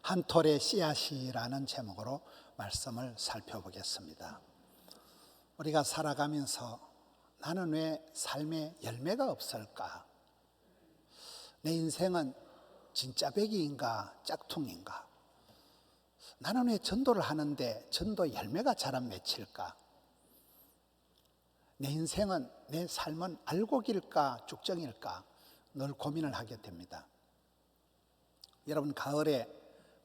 한 톨의 씨앗이라는 제목으로 말씀을 살펴보겠습니다. 우리가 살아가면서 나는 왜 삶에 열매가 없을까? 내 인생은 진짜 백이인가 짝퉁인가? 나는 왜 전도를 하는데 전도 열매가 잘 안 맺힐까? 내 인생은, 내 삶은 알곡일까 쭉정일까? 늘 고민을 하게 됩니다. 여러분, 가을에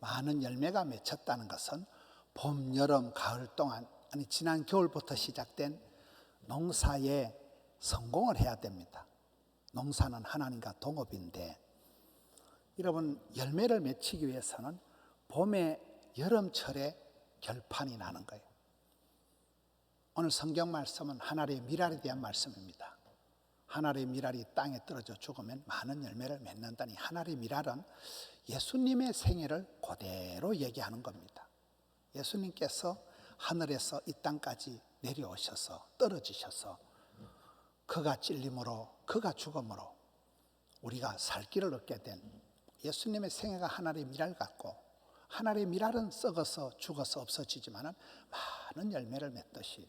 많은 열매가 맺혔다는 것은 봄, 여름, 가을 동안, 아니 지난 겨울부터 시작된 농사에 성공을 해야 됩니다. 농사는 하나님과 동업인데, 여러분, 열매를 맺히기 위해서는 봄에 여름철에 결판이 나는 거예요. 오늘 성경 말씀은 하나의 미랄에 대한 말씀입니다. 하나의 미랄이 땅에 떨어져 죽으면 많은 열매를 맺는다니, 하나의 미랄은 예수님의 생애를 그대로 얘기하는 겁니다. 예수님께서 하늘에서 이 땅까지 내려오셔서 떨어지셔서 그가 찔림으로, 그가 죽음으로 우리가 살 길을 얻게 된 예수님의 생애가 하나의 미랄 같고, 하나의 미랄은 썩어서 죽어서 없어지지만 많은 열매를 맺듯이,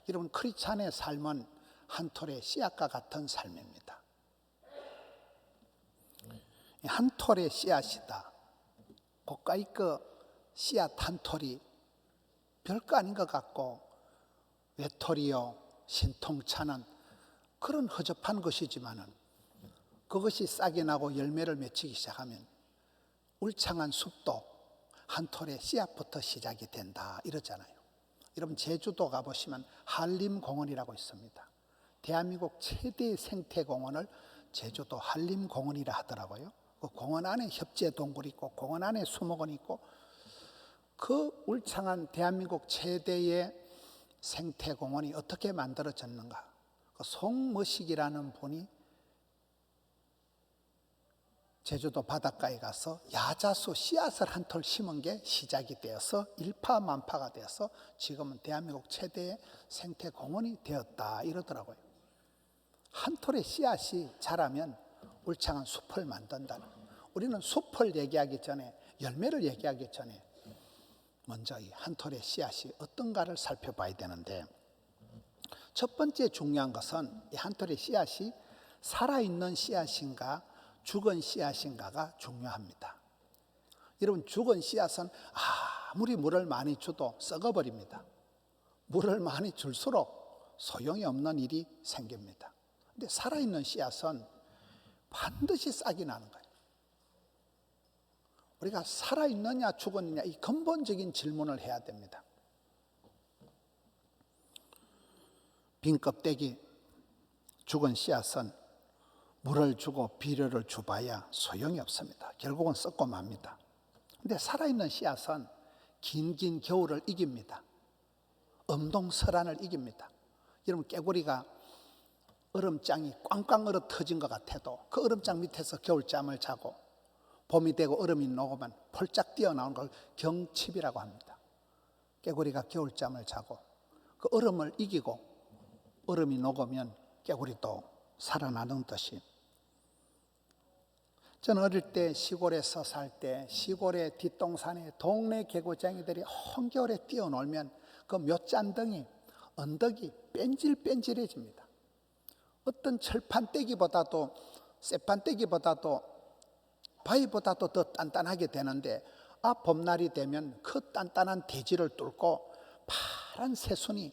여러분, 크리스찬의 삶은 한 톨의 씨앗과 같은 삶입니다. 한 톨의 씨앗이다. 고가이 그 씨앗 한 톨이 별거 아닌 것 같고, 외톨이요 신통찮은 그런 허접한 것이지만은, 그것이 싹이 나고 열매를 맺히기 시작하면 울창한 숲도 한 톨의 씨앗부터 시작이 된다 이러잖아요. 여러분, 제주도 가보시면 한림공원이라고 있습니다. 대한민국 최대의 생태공원을 제주도 한림공원이라 하더라고요. 그 공원 안에 협재동굴이 있고, 공원 안에 수목원이 있고, 그 울창한 대한민국 최대의 생태공원이 어떻게 만들어졌는가? 그 송머식이라는 분이 제주도 바닷가에 가서 야자수 씨앗을 한 톨 심은 게 시작이 되어서 일파만파가 되어서 지금은 대한민국 최대의 생태공원이 되었다 이러더라고요. 한 톨의 씨앗이 자라면 울창한 숲을 만든다는, 우리는 숲을 얘기하기 전에, 열매를 얘기하기 전에 먼저 이 한 톨의 씨앗이 어떤가를 살펴봐야 되는데, 첫 번째 중요한 것은 이 한 톨의 씨앗이 살아있는 씨앗인가 죽은 씨앗인가가 중요합니다. 여러분, 죽은 씨앗은 아무리 물을 많이 줘도 썩어버립니다. 물을 많이 줄수록 소용이 없는 일이 생깁니다. 근데 살아있는 씨앗은 반드시 싹이 나는 거예요. 우리가 살아있느냐 죽었느냐, 이 근본적인 질문을 해야 됩니다. 빈 껍데기 죽은 씨앗은 물을 주고 비료를 줘봐야 소용이 없습니다. 결국은 썩고 맙니다. 근데 살아있는 씨앗은 긴 겨울을 이깁니다. 엄동설한을 이깁니다. 여러분, 깨구리가 얼음장이 꽝꽝 얼어 터진 것 같아도 그 얼음장 밑에서 겨울잠을 자고, 봄이 되고 얼음이 녹으면 폴짝 뛰어나오는 걸 경칩이라고 합니다. 깨구리가 겨울잠을 자고 그 얼음을 이기고 얼음이 녹으면 깨구리도 살아나는 듯이, 저는 어릴 때 시골에서 살 때 시골의 뒷동산에 동네 개구쟁이들이 한겨울에 뛰어놀면 그 묘짠덩이, 언덕이 뺀질뺀질해집니다. 어떤 철판떼기보다도, 쇠판떼기보다도, 바위보다도 더 단단하게 되는데, 봄날이 되면 그 단단한 대지를 뚫고 파란 새순이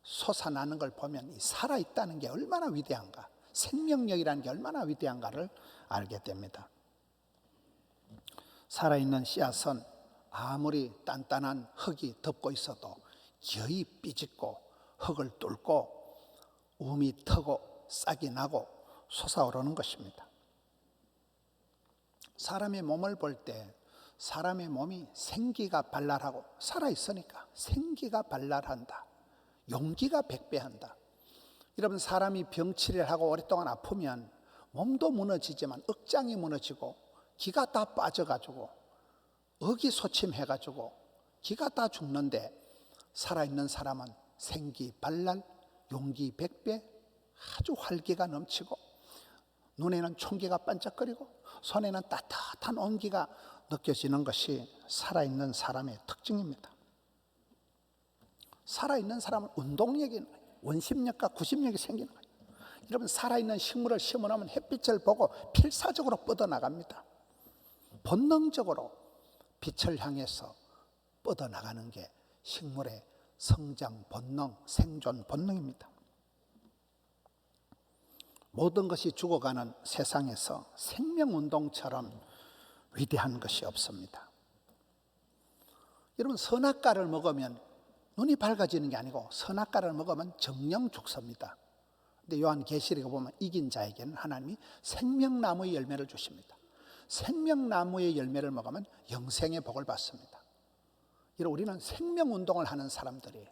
솟아나는 걸 보면 이 살아있다는 게 얼마나 위대한가, 생명력이라는 게 얼마나 위대한가를 알게 됩니다. 살아있는 씨앗은 아무리 단단한 흙이 덮고 있어도 거의 삐집고 흙을 뚫고 움이 트고 싹이 나고 솟아오르는 것입니다. 사람의 몸을 볼 때 사람의 몸이 생기가 발랄하고, 살아있으니까 생기가 발랄한다, 용기가 백배한다. 여러분, 사람이 병치레를 하고 오랫동안 아프면 몸도 무너지지만 억장이 무너지고 기가 다 빠져가지고 의기소침해가지고 기가 다 죽는데, 살아있는 사람은 생기 발랄, 용기 백배, 아주 활기가 넘치고, 눈에는 총기가 반짝거리고 손에는 따뜻한 온기가 느껴지는 것이 살아있는 사람의 특징입니다. 살아있는 사람은 운동력이 있는 거예요. 원심력과 구심력이 생기는 거예요. 여러분, 살아있는 식물을 심어놓으면 햇빛을 보고 필사적으로 뻗어나갑니다. 본능적으로 빛을 향해서 뻗어나가는 게 식물의 성장 본능, 생존 본능입니다. 모든 것이 죽어가는 세상에서 생명운동처럼 위대한 것이 없습니다. 여러분, 선악과를 먹으면 눈이 밝아지는 게 아니고 선악과를 먹으면 정령 죽습니다. 근데 요한계시록에 보면 이긴 자에게는 하나님이 생명나무의 열매를 주십니다. 생명나무의 열매를 먹으면 영생의 복을 받습니다. 이런 우리는 생명운동을 하는 사람들이에요.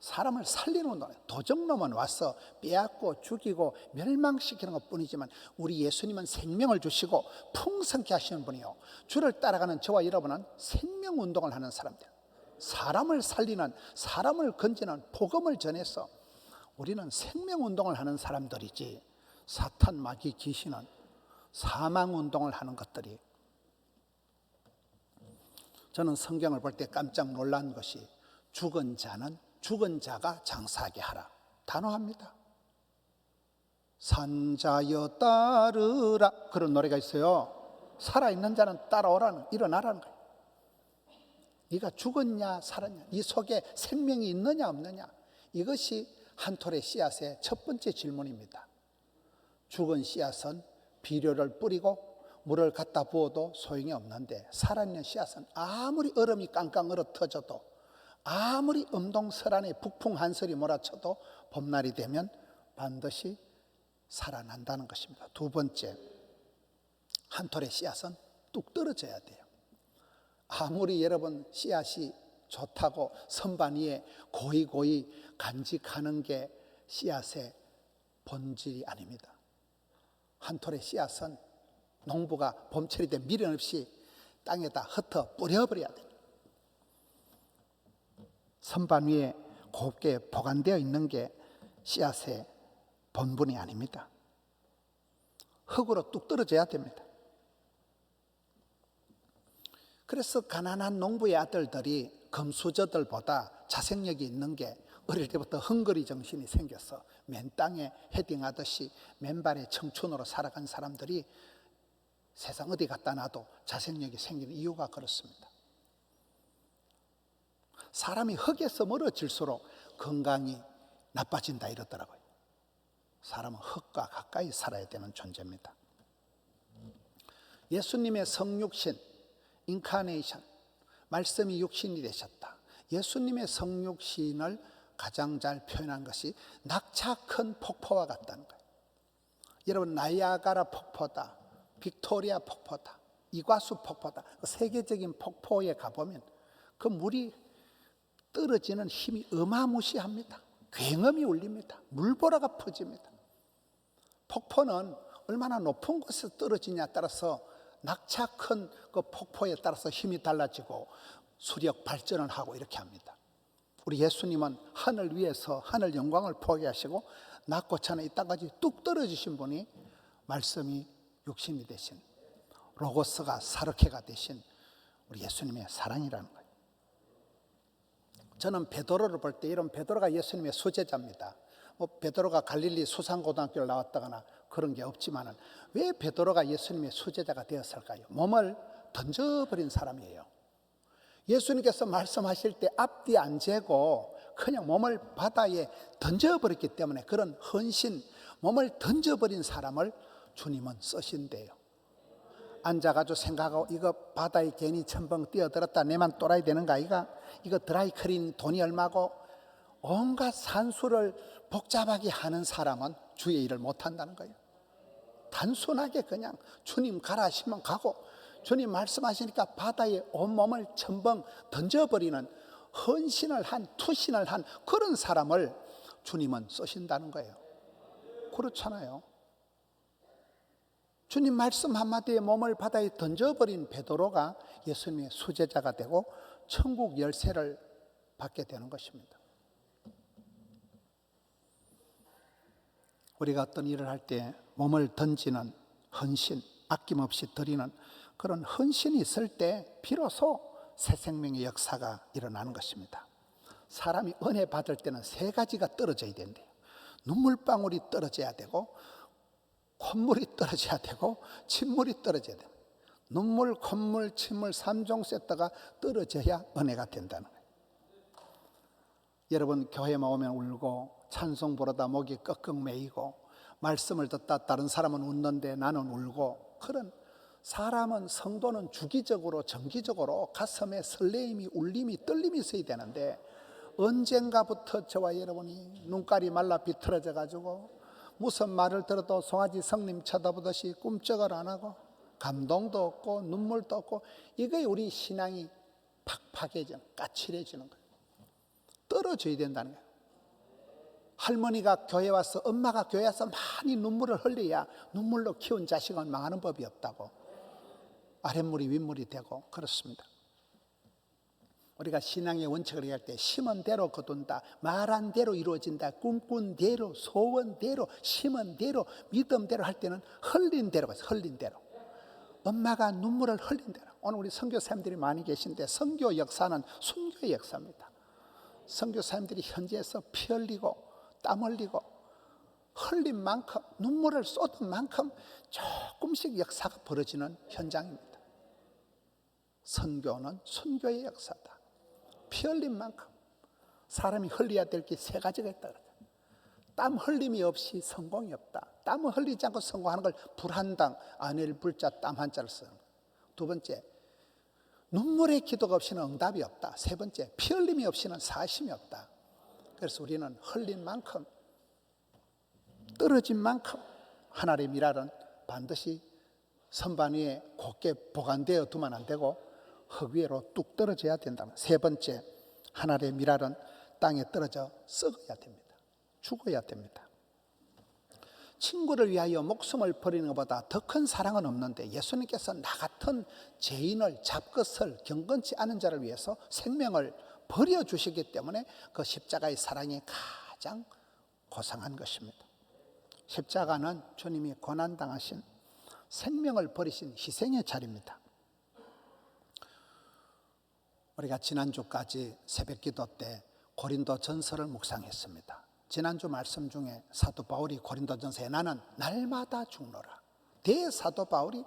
사람을 살리는 운동이에요. 도적놈은 와서 빼앗고 죽이고 멸망시키는 것뿐이지만 우리 예수님은 생명을 주시고 풍성케 하시는 분이요, 주를 따라가는 저와 여러분은 생명운동을 하는 사람들, 사람을 살리는, 사람을 건지는 복음을 전해서 우리는 생명운동을 하는 사람들이지, 사탄, 마귀, 귀신은 사망운동을 하는 것들이. 저는 성경을 볼 때 깜짝 놀란 것이 죽은 자는 죽은 자가 장사하게 하라, 단호합니다. 산자여 따르라, 그런 노래가 있어요. 살아있는 자는 따라오라는, 일어나라는 거예요. 네가 죽었냐 살았냐, 이 속에 생명이 있느냐 없느냐, 이것이 한 톨의 씨앗의 첫 번째 질문입니다. 죽은 씨앗은 비료를 뿌리고 물을 갖다 부어도 소용이 없는데, 살아있는 씨앗은 아무리 얼음이 깡깡 얼어 터져도, 아무리 음동설안에 북풍 한설이 몰아쳐도 봄날이 되면 반드시 살아난다는 것입니다. 두 번째, 한 톨의 씨앗은 뚝 떨어져야 돼요. 아무리 여러분 씨앗이 좋다고 선반 위에 고이고이 간직하는 게 씨앗의 본질이 아닙니다. 한 톨의 씨앗은 농부가 봄철이 되면 미련 없이 땅에다 흩어 뿌려버려야 돼요. 선반 위에 곱게 보관되어 있는 게 씨앗의 본분이 아닙니다. 흙으로 뚝 떨어져야 됩니다. 그래서 가난한 농부의 아들들이 금수저들보다 자생력이 있는 게, 어릴 때부터 헝거리 정신이 생겨서 맨 땅에 헤딩하듯이 맨발의 청춘으로 살아간 사람들이 세상 어디 갖다 놔도 자생력이 생기는 이유가 그렇습니다. 사람이 흙에서 멀어질수록 건강이 나빠진다 이러더라고요. 사람은 흙과 가까이 살아야 되는 존재입니다. 예수님의 성육신, 인카네이션, 말씀이 육신이 되셨다. 예수님의 성육신을 가장 잘 표현한 것이 낙차 큰 폭포와 같다는 거예요. 여러분, 나이아가라 폭포다, 빅토리아 폭포다, 이과수 폭포다, 세계적인 폭포에 가보면 그 물이 떨어지는 힘이 어마무시합니다. 굉음이 울립니다. 물보라가 퍼집니다. 폭포는 얼마나 높은 곳에서 떨어지냐에 따라서 낙차 큰 그 폭포에 따라서 힘이 달라지고 수력 발전을 하고 이렇게 합니다. 우리 예수님은 하늘 위에서 하늘 영광을 포기하시고 낮고 차는 이 땅까지 뚝 떨어지신 분이 말씀이 육신이 되신, 로고스가 사르케가 되신 우리 예수님의 사랑이라는 거예요. 저는 베드로를 볼 때, 이런 베드로가 예수님의 수제자입니다. 베드로가 갈릴리 수산고등학교를 나왔다거나 그런 게 없지만은 왜 베드로가 예수님의 수제자가 되었을까요? 몸을 던져버린 사람이에요. 예수님께서 말씀하실 때 앞뒤 안 재고 그냥 몸을 바다에 던져버렸기 때문에, 그런 헌신, 몸을 던져버린 사람을 주님은 쓰신대요. 앉아가지고 생각하고, 이거 바다에 괜히 첨벙 뛰어들었다 내만 또라이 되는가, 이거 드라이클린 돈이 얼마고, 온갖 산수를 복잡하게 하는 사람은 주의 일을 못한다는 거예요. 단순하게 그냥 주님 가라 하시면 가고, 주님 말씀하시니까 바다에 온몸을 첨벙 던져버리는 헌신을 한, 투신을 한 그런 사람을 주님은 쓰신다는 거예요. 그렇잖아요. 주님 말씀 한마디에 몸을 바다에 던져버린 베드로가 예수님의 수제자가 되고 천국 열쇠를 받게 되는 것입니다. 우리가 어떤 일을 할 때 몸을 던지는 헌신, 아낌없이 드리는 그런 헌신이 있을 때 비로소 새 생명의 역사가 일어나는 것입니다. 사람이 은혜 받을 때는 세 가지가 떨어져야 된대요. 눈물방울이 떨어져야 되고, 콧물이 떨어져야 되고, 침물이 떨어져야 돼요. 눈물, 콧물, 침물 3종 세트가 떨어져야 은혜가 된다는 거예요. 여러분 교회만 오면 울고, 찬송 부르다 목이 꺽꺽 메이고, 말씀을 듣다 다른 사람은 웃는데 나는 울고, 그런 사람은, 성도는 주기적으로 정기적으로 가슴에 설레임이, 울림이, 떨림이 있어야 되는데, 언젠가부터 저와 여러분이 눈깔이 말라 비틀어져 가지고 무슨 말을 들어도 송아지 성님 쳐다보듯이 꿈쩍을 안 하고, 감동도 없고 눈물도 없고, 이게 우리 신앙이 팍팍해지는, 까칠해지는 거예요. 떨어져야 된다는 거예요. 할머니가 교회 와서, 엄마가 교회 와서 많이 눈물을 흘려야 눈물로 키운 자식은 망하는 법이 없다고. 아랫물이 윗물이 되고 그렇습니다. 우리가 신앙의 원칙을 얘기할 때 심은 대로 거둔다, 말한 대로 이루어진다, 꿈꾼 대로, 소원 대로, 심은 대로, 믿음 대로 할 때는 흘린 대로가 있어요. 흘린 대로. 엄마가 눈물을 흘린 대로. 오늘 우리 선교사님들이 많이 계신데, 선교 역사는 순교의 역사입니다. 선교사님들이 현지에서 피 흘리고 땀 흘리고 흘린 만큼, 눈물을 쏟은 만큼 조금씩 역사가 벌어지는 현장입니다. 선교는 순교의 역사다. 피 흘린 만큼. 사람이 흘려야 될 게 세 가지가 있다. 땀 흘림이 없이 성공이 없다. 땀을 흘리지 않고 성공하는 걸 불한당, 안일 불자 땀 한자를 쓰는 거예요. 두 번째, 눈물의 기도가 없이는 응답이 없다. 세 번째, 피 흘림이 없이는 사심이 없다. 그래서 우리는 흘린 만큼, 떨어진 만큼 하나님의 미랄은 반드시 선반 위에 곱게 보관되어 두면 안 되고 흙 위로 뚝 떨어져야 된다. 세 번째, 하나님의 미랄은 땅에 떨어져 썩어야 됩니다. 죽어야 됩니다. 친구를 위하여 목숨을 버리는 것보다 더 큰 사랑은 없는데, 예수님께서 나 같은 죄인을, 잡것을, 경건치 않은 자를 위해서 생명을 버려주시기 때문에 그 십자가의 사랑이 가장 고상한 것입니다. 십자가는 주님이 고난당하신, 생명을 버리신 희생의 자리입니다. 우리가 지난주까지 새벽기도 때 고린도 전서를 묵상했습니다. 지난주 말씀 중에 사도 바울이 고린도전서에 나는 날마다 죽노라. 대사도 바울이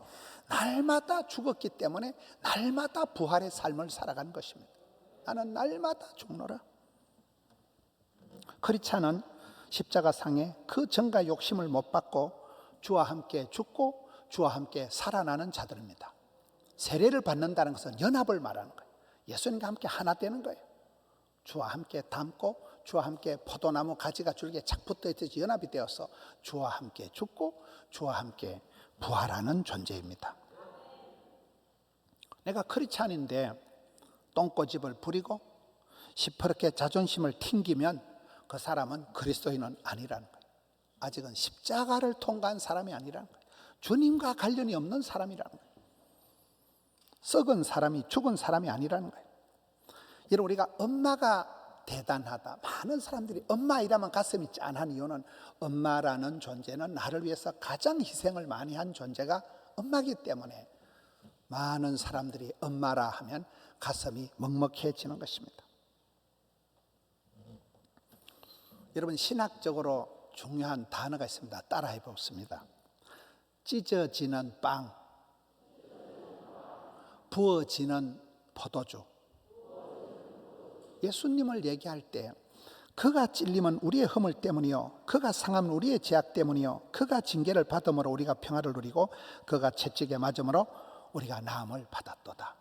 날마다 죽었기 때문에 날마다 부활의 삶을 살아간 것입니다. 나는 날마다 죽노라. 크리스찬은 십자가상에 그 정과 욕심을 못 받고 주와 함께 죽고 주와 함께 살아나는 자들입니다. 세례를 받는다는 것은 연합을 말하는 거예요. 예수님과 함께 하나 되는 거예요. 주와 함께 담고 주와 함께 포도나무 가지가 줄기에 착 붙어있듯이 연합이 되어서 주와 함께 죽고 주와 함께 부활하는 존재입니다. 내가 크리스찬인데 똥꼬집을 부리고 시퍼렇게 자존심을 튕기면 그 사람은 그리스도인은 아니라는 거예요. 아직은 십자가를 통과한 사람이 아니라는 거예요. 주님과 관련이 없는 사람이라는 거예요. 썩은 사람이, 죽은 사람이 아니라는 거예요. 여러분, 우리가 엄마가 대단하다, 많은 사람들이 엄마 이라면 가슴이 짠한 이유는, 엄마라는 존재는 나를 위해서 가장 희생을 많이 한 존재가 엄마이기 때문에 많은 사람들이 엄마라 하면 가슴이 먹먹해지는 것입니다. 여러분, 신학적으로 중요한 단어가 있습니다. 따라해 보겠습니다. 찢어지는 빵, 부어지는 포도주. 예수님을 얘기할 때 그가 찔림은 우리의 허물 때문이요, 그가 상함은 우리의 죄악 때문이요, 그가 징계를 받음으로 우리가 평화를 누리고 그가 채찍에 맞음으로 우리가 나음을 받았도다.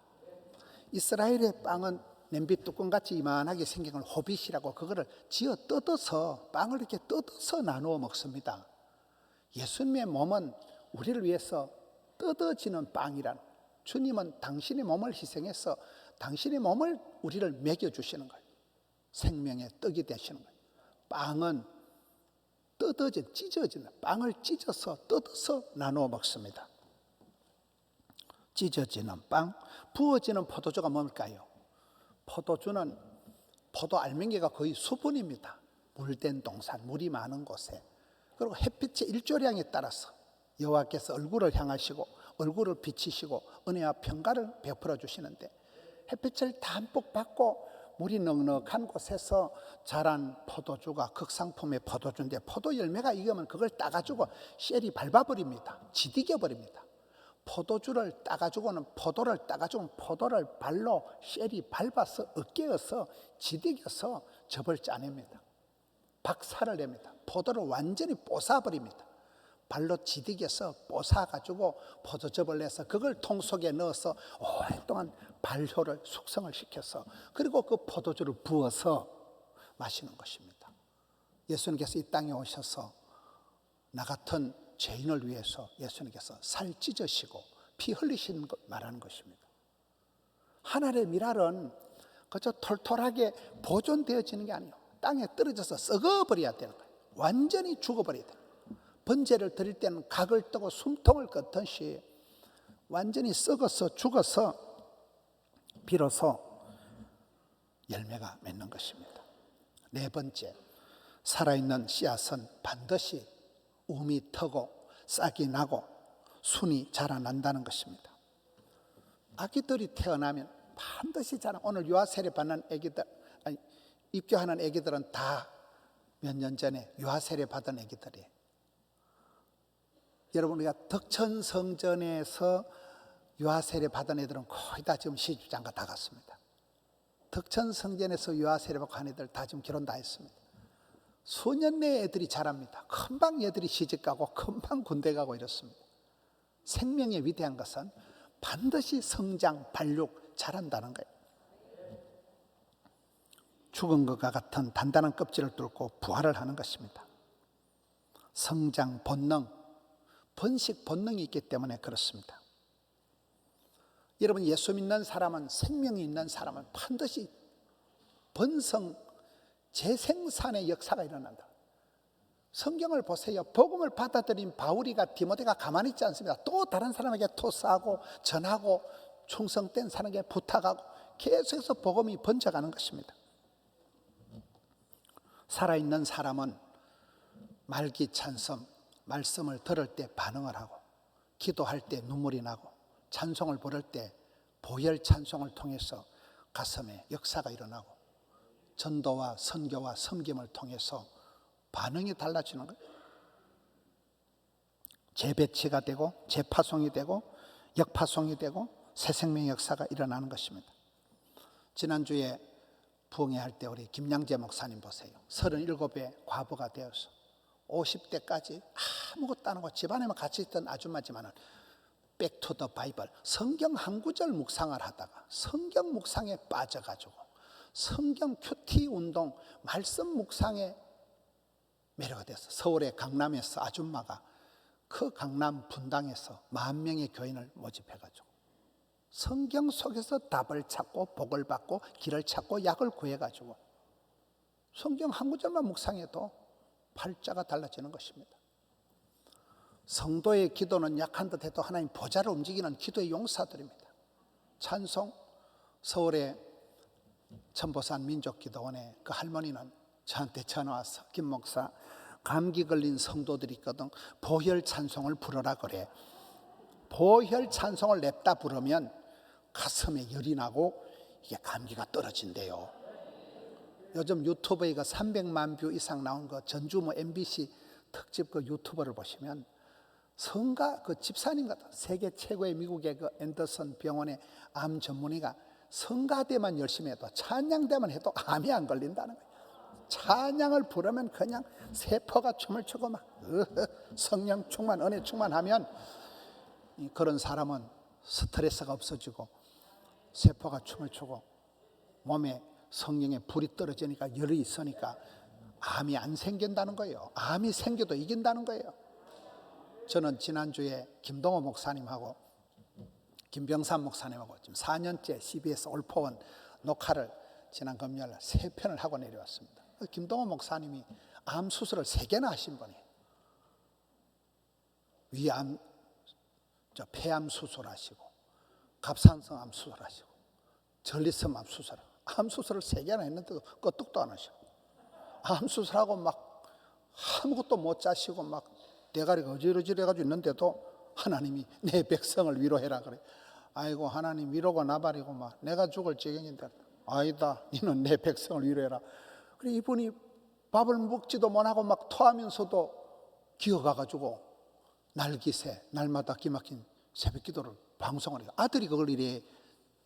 이스라엘의 빵은 냄비 뚜껑같이 이만하게 생긴 걸 호빗이라고, 그거를 지어 뜯어서, 빵을 이렇게 뜯어서 나누어 먹습니다. 예수님의 몸은 우리를 위해서 뜯어지는 빵이란, 주님은 당신의 몸을 희생해서 당신의 몸을 우리를 먹여주시는 거예요. 생명의 떡이 되시는 거예요. 빵은 찢어지는, 빵을 찢어서 뜯어서 나누어 먹습니다. 찢어지는 빵, 부어지는 포도주가 뭘까요? 포도주는 포도 알맹이가 거의 수분입니다. 물된 동산, 물이 많은 곳에, 그리고 햇빛의 일조량에 따라서 여호와께서 얼굴을 향하시고 얼굴을 비치시고 은혜와 평가를 베풀어 주시는데, 햇빛을 담뿍 받고 물이 넉넉한 곳에서 자란 포도주가 극상품의 포도주인데, 포도 열매가 익으면 그걸 따가지고 쉘이 밟아버립니다. 지디겨버립니다. 포도주를 따가지고는 포도를 발로 쉘이 밟아서 으깨어서 지디겨서 즙을 짜냅니다. 박살을 냅니다. 포도를 완전히 뽀사버립니다. 발로 지디겨서 뽀사가지고 포도즙을 내서 그걸 통 속에 넣어서 오랫동안 발효를 숙성을 시켜서, 그리고 그 포도주를 부어서 마시는 것입니다. 예수님께서 이 땅에 오셔서 나 같은 죄인을 위해서 예수님께서 살 찢으시고 피 흘리시는 것 말하는 것입니다. 하늘의 밀알은 그저 털털하게 보존되어지는 게 아니에요. 땅에 떨어져서 썩어버려야 되는 거예요. 완전히 죽어버려야 돼요. 번제를 드릴 때는 각을 뜨고 숨통을 걷듯이 완전히 썩어서 죽어서 비로소 열매가 맺는 것입니다. 네 번째, 살아있는 씨앗은 반드시 움이 트고 싹이 나고 순이 자라난다는 것입니다. 아기들이 태어나면 반드시 자라. 오늘 유아세례 받는 아기들, 입교하는 아기들은 다 몇 년 전에 유아세례 받은 아기들이에요. 여러분, 우리가 덕천성전에서 유아세례 받은 애들은 거의 다 지금 시집장가 다 갔습니다. 덕천성전에서 유아세례 받고 한 애들 다 지금 결혼 다 했습니다. 수년 내에 애들이 자랍니다. 금방 애들이 시집가고 금방 군대 가고 이렇습니다. 생명의 위대한 것은 반드시 성장, 발육, 자란다는 거예요. 죽은 것과 같은 단단한 껍질을 뚫고 부활을 하는 것입니다. 성장 본능, 번식 본능이 있기 때문에 그렇습니다. 여러분, 예수 믿는 사람은, 생명이 있는 사람은 반드시 번성, 재생산의 역사가 일어난다. 성경을 보세요. 복음을 받아들인 바울이가 디모데가 가만히 있지 않습니다. 또 다른 사람에게 토스하고 전하고 충성된 사람에게 부탁하고 계속해서 복음이 번져가는 것입니다. 살아있는 사람은 말기 찬송, 말씀을 들을 때 반응을 하고, 기도할 때 눈물이 나고, 찬송을 부를 때 보혈 찬송을 통해서 가슴에 역사가 일어나고, 전도와 선교와 섬김을 통해서 반응이 달라지는 거예요. 재배치가 되고 재파송이 되고 역파송이 되고 새 생명의 역사가 일어나는 것입니다. 지난주에 부흥회할 때 우리 김양재 목사님 보세요. 37의 과부가 되어서 50대까지 아무것도 안 하고 집안에만 같이 있던 아줌마지만은 백투 더 바이블, 성경 한 구절 묵상을 하다가 성경 묵상에 빠져가지고 성경 큐티 운동, 말씀 묵상에 매료가 돼서 서울의 강남에서 아줌마가 그 강남 분당에서 10,000명의 교인을 모집해가지고 성경 속에서 답을 찾고 복을 받고 길을 찾고 약을 구해가지고 성경 한 구절만 묵상해도 팔자가 달라지는 것입니다. 성도의 기도는 약한 듯 해도 하나님 보좌를 움직이는 기도의 용사들입니다. 찬송, 서울의 천보산 민족기도원에 그 할머니는 저한테 전화 와서, 김 목사, 감기 걸린 성도들이 있거든, 보혈 찬송을 부르라 그래. 보혈 찬송을 냅다 부르면 가슴에 열이 나고 이게 감기가 떨어진대요. 요즘 유튜브에 그 300만 뷰 이상 나온 거 전주 MBC 특집 그 유튜버를 보시면 성가 그 집사님 같아. 세계 최고의 미국의 그 앤더슨 병원의 암 전문의가 성가대만 열심히 해도, 찬양대만 해도 암이 안 걸린다는 거예요. 찬양을 부르면 그냥 세포가 춤을 추고 막 성령 충만, 은혜 충만하면 그런 사람은 스트레스가 없어지고 세포가 춤을 추고 몸에 성령의 불이 떨어지니까 열이 있으니까 암이 안 생긴다는 거예요. 암이 생겨도 이긴다는 거예요. 저는 지난주에 김동호 목사님하고 김병삼 목사님하고 지금 4년째 CBS 올포원 녹화를 지난 금요일 날 3편을 하고 내려왔습니다. 김동호 목사님이 암 수술을 3개나 하신 분이에요. 위암, 폐암 수술하시고 갑상선 암 수술하시고 전리섬 암 수술하고 암 수술을 3개나 했는데도 끄떡도 안 하시고 암 수술하고 막 아무것도 못 자시고 막 대가리가 어지러지해가지고 있는데도 하나님이 내 백성을 위로해라 그래. 아이고 하나님 위로가 나발이고 막 내가 죽을 지경인데. 아니다, 너는 내 백성을 위로해라. 그래 이분이 밥을 먹지도 못하고 막 토하면서도 기어가가지고 날기새 날마다 기막힌 새벽기도를 방송을 해요. 아들이 그걸 이래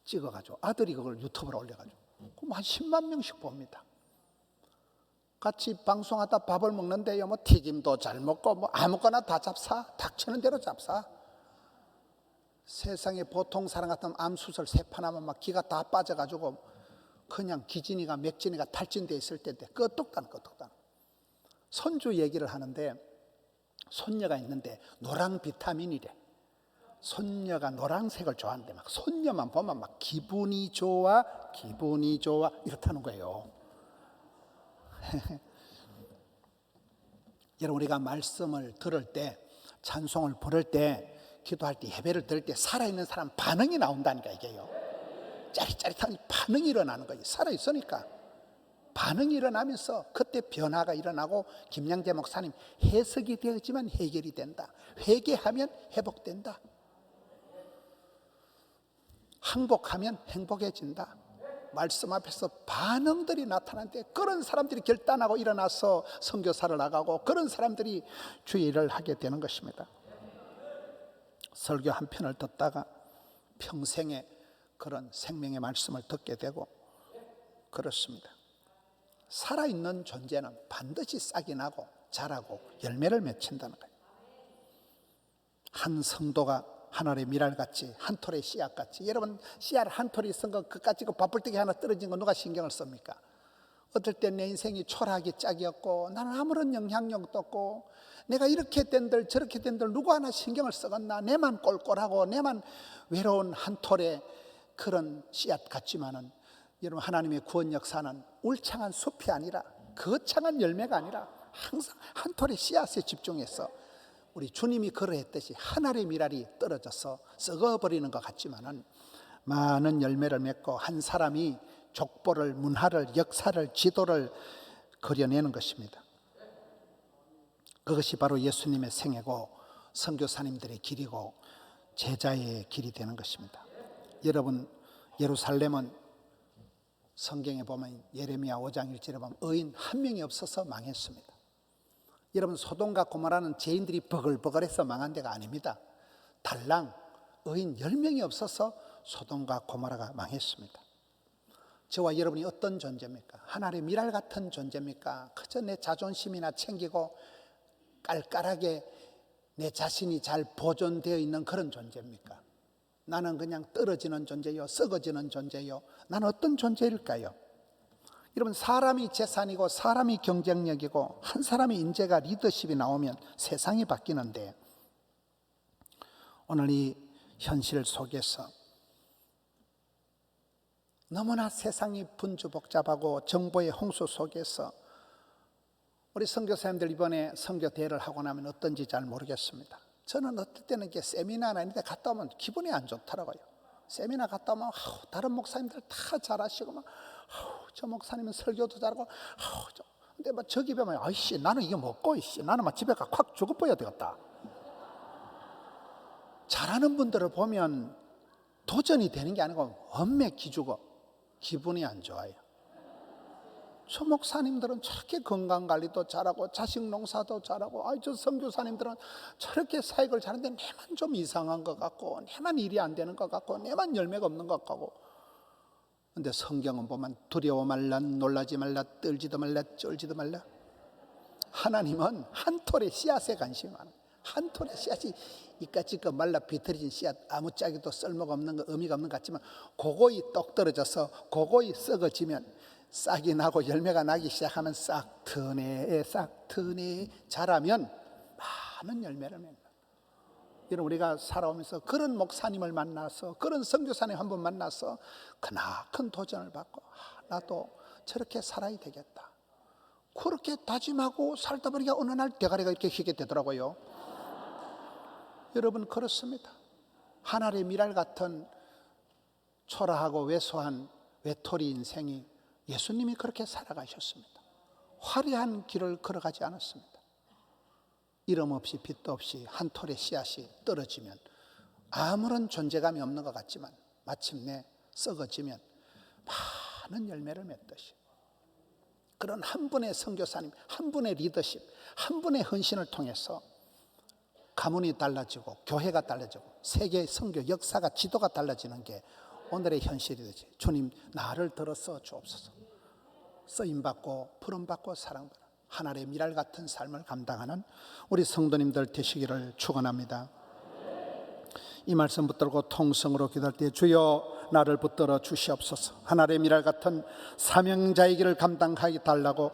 찍어가지고 아들이 그걸 유튜브로 올려가지고 그럼 한 10만 명씩 봅니다. 같이 방송하다 밥을 먹는데요, 뭐 튀김도 잘 먹고 뭐 아무거나 다 잡사, 닥치는 대로 잡사. 세상에 보통 사람 같으면 암수술 세 판 하면 막 기가 다 빠져가지고 그냥 기진이가 맥진이가 탈진돼 있을 때인데 끄떡단. 손주 얘기를 하는데 손녀가 있는데 노랑 비타민이래. 손녀가 노란색을 좋아하는데 막 손녀만 보면 막 기분이 좋아 이렇다는 거예요. 여러분, 우리가 말씀을 들을 때, 찬송을 부를 때, 기도할 때, 예배를 드릴 때 살아있는 사람 반응이 나온다니까 이게요. 짜릿짜릿한 반응이 일어나는 거예요. 살아있으니까 반응이 일어나면서 그때 변화가 일어나고, 김양재 목사님, 해석이 되었지만 해결이 된다. 회개하면 회복된다. 항복하면 행복해진다. 말씀 앞에서 반응들이 나타나는데 그런 사람들이 결단하고 일어나서 선교사를 나가고 그런 사람들이 주의 일을 하게 되는 것입니다. 설교 한 편을 듣다가 평생에 그런 생명의 말씀을 듣게 되고 그렇습니다. 살아있는 존재는 반드시 싹이 나고 자라고 열매를 맺힌다는 거예요. 한 성도가 하늘의 미랄같이, 한 톨의 씨앗같이. 여러분, 씨앗 한 톨이 있은 거 그까짓 거 바쁠때기 하나 떨어진 거 누가 신경을 씁니까? 어떨 때 내 인생이 초라하게 짝이었고 나는 아무런 영향력도 없고 내가 이렇게 된들 저렇게 된들 누구 하나 신경을 쓰겠나, 내만 꼴꼴하고 내만 외로운 한 톨의 그런 씨앗 같지만은, 여러분, 하나님의 구원 역사는 울창한 숲이 아니라, 거창한 열매가 아니라 항상 한 톨의 씨앗에 집중해서, 우리 주님이 그러했듯이 하늘의 미랄이 떨어져서 썩어버리는 것 같지만은 많은 열매를 맺고 한 사람이 족보를, 문화를, 역사를, 지도를 그려내는 것입니다. 그것이 바로 예수님의 생애고 선교사님들의 길이고 제자의 길이 되는 것입니다. 여러분, 예루살렘은 성경에 보면 예레미야 5장 1절에 보면 의인 한 명이 없어서 망했습니다. 여러분, 소돔과 고모라는 죄인들이 버글버글해서 망한 데가 아닙니다. 달랑 의인 10명이 없어서 소돔과 고모라가 망했습니다. 저와 여러분이 어떤 존재입니까? 하늘의 미랄 같은 존재입니까? 그저 내 자존심이나 챙기고 깔깔하게 내 자신이 잘 보존되어 있는 그런 존재입니까? 나는 그냥 떨어지는 존재요, 썩어지는 존재요. 나는 어떤 존재일까요? 여러분, 사람이 재산이고 사람이 경쟁력이고 한 사람의 인재가 리더십이 나오면 세상이 바뀌는데, 오늘 이 현실 속에서 너무나 세상이 분주복잡하고 정보의 홍수 속에서 우리 선교사님들 이번에 선교 대회를 하고 나면 어떤지 잘 모르겠습니다. 저는 어떨 때는 이게 세미나나 이런 데 갔다 오면 기분이 안 좋더라고요. 세미나 갔다 오면 다른 목사님들 다 잘하시고 막 저 목사님은 설교도 잘하고 근데 막 저기 보면 아이씨 나는 이게 먹고 나는 막 집에 가 확 죽어버려야 되겠다. 잘하는 분들을 보면 도전이 되는 게 아니고 엄매 기죽어 기분이 안 좋아요. 저 목사님들은 저렇게 건강관리도 잘하고 자식 농사도 잘하고 저 선교사님들은 저렇게 사역을 잘하는데 내만 좀 이상한 것 같고 내만 일이 안 되는 것 같고 내만 열매가 없는 것 같고. 근데 성경은 보면 두려워 말라, 놀라지 말라, 떨지도 말라, 쫄지도 말라. 하나님은 한 톨의 씨앗에 관심이 많아요. 한 톨의 씨앗이 이까짓 거 말라 비틀어진 씨앗 아무짝에도 쓸모가 없는 거 의미가 없는 것 같지만 그거이 똑 떨어져서 그거이 썩어지면 싹이 나고 열매가 나기 시작하면 싹 트네 자라면 많은 열매를 맺는. 여러분, 우리가 살아오면서 그런 목사님을 만나서 그런 선교사님 한 번 만나서 크나큰 도전을 받고 나도 저렇게 살아야 되겠다 그렇게 다짐하고 살다 보니까 어느 날 대가리가 이렇게 휘게 되더라고요. 여러분, 그렇습니다. 하늘의 미랄 같은 초라하고 왜소한 외톨이 인생이 예수님이 그렇게 살아가셨습니다. 화려한 길을 걸어가지 않았습니다. 이름 없이 빛도 없이 한 톨의 씨앗이 떨어지면 아무런 존재감이 없는 것 같지만 마침내 썩어지면 많은 열매를 맺듯이, 그런 한 분의 선교사님, 한 분의 리더십, 한 분의 헌신을 통해서 가문이 달라지고 교회가 달라지고 세계 선교 역사가 지도가 달라지는 게 오늘의 현실이 되지. 주님, 나를 들어서 주옵소서. 쓰임받고 부름받고 사랑받는 하늘의 미랄 같은 삶을 감당하는 우리 성도님들 되시기를 축원합니다. 이 말씀 붙들고 통성으로 기도할 때, 주여 나를 붙들어 주시옵소서. 하늘의 미랄 같은 사명자의 길을 감당하게 달라고